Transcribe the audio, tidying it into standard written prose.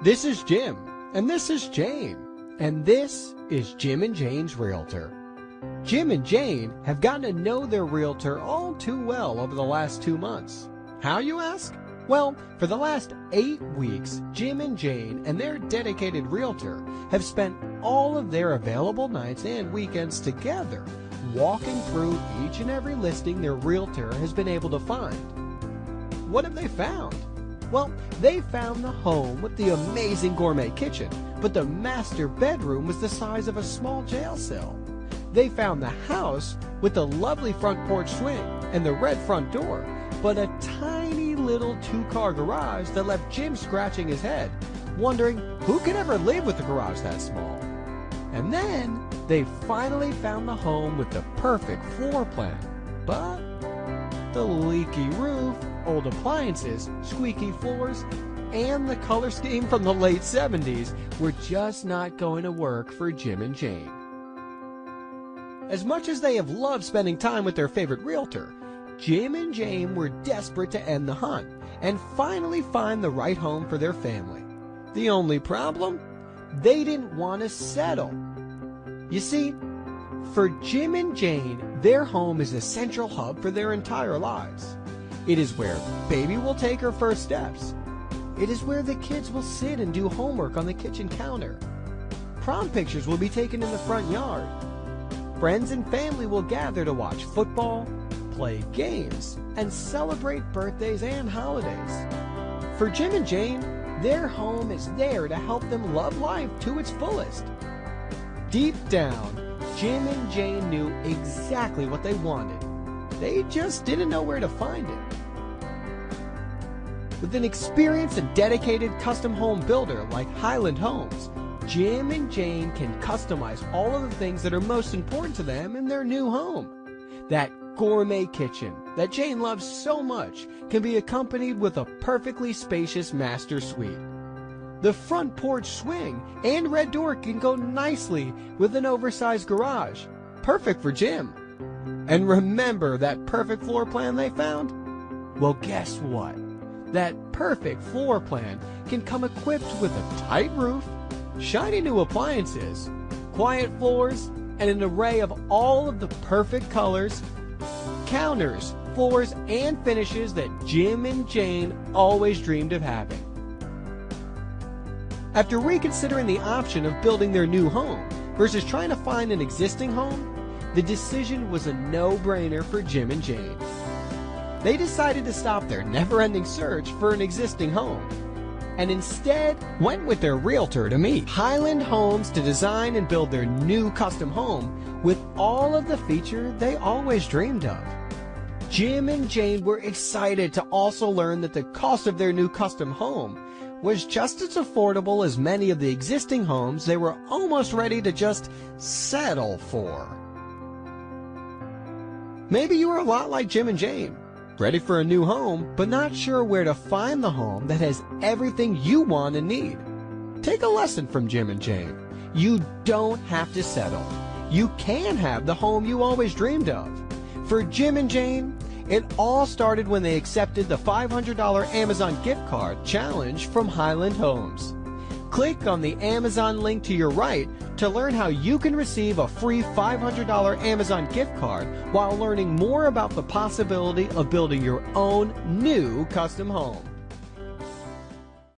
This is Jim, and this is Jane, and this is Jim and Jane's Realtor. Jim and Jane have gotten to know their realtor all too well over the last 2 months. How, you ask? Well, for the last 8 weeks, Jim and Jane and their dedicated realtor have spent all of their available nights and weekends together, walking through each and every listing their realtor has been able to find. What have they found? Well, they found the home with the amazing gourmet kitchen, but the master bedroom was the size of a small jail cell. They found the house with the lovely front porch swing and the red front door, but a tiny little 2-car garage that left Jim scratching his head, wondering who could ever live with a garage that small. And then they finally found the home with the perfect floor plan, but the leaky roof, old appliances, squeaky floors, and the color scheme from the late 70s were just not going to work for Jim and Jane. As much as they have loved spending time with their favorite realtor, Jim and Jane were desperate to end the hunt and finally find the right home for their family. The only problem? They didn't want to settle. You see, for Jim and Jane, their home is a central hub for their entire lives. It is where baby will take her first steps. It is where the kids will sit and do homework on the kitchen counter. Prom pictures will be taken in the front yard. Friends and family will gather to watch football, play games, and celebrate birthdays and holidays. For Jim and Jane, their home is there to help them love life to its fullest. Deep down, Jim and Jane knew exactly what they wanted. They just didn't know where to find it. With an experienced and dedicated custom home builder like Highland Homes, Jim and Jane can customize all of the things that are most important to them in their new home. That gourmet kitchen that Jane loves so much can be accompanied with a perfectly spacious master suite. The front porch swing and red door can go nicely with an oversized garage, perfect for Jim. And remember that perfect floor plan they found? Well, guess what? That perfect floor plan can come equipped with a tight roof, shiny new appliances, quiet floors, and an array of all of the perfect colors, counters, floors, and finishes that Jim and Jane always dreamed of having. After reconsidering the option of building their new home versus trying to find an existing home, the decision was a no-brainer for Jim and Jane. They decided to stop their never-ending search for an existing home and instead went with their realtor to meet Highland Homes to design and build their new custom home with all of the features they always dreamed of. Jim and Jane were excited to also learn that the cost of their new custom home was just as affordable as many of the existing homes they were almost ready to just settle for. Maybe you are a lot like Jim and Jane, ready for a new home, but not sure where to find the home that has everything you want and need. Take a lesson from Jim and Jane. You don't have to settle. You can have the home you always dreamed of. For Jim and Jane, it all started when they accepted the $500 Amazon gift card challenge from Highland Homes. Click on the Amazon link to your right to learn how you can receive a free $500 Amazon gift card while learning more about the possibility of building your own new custom home.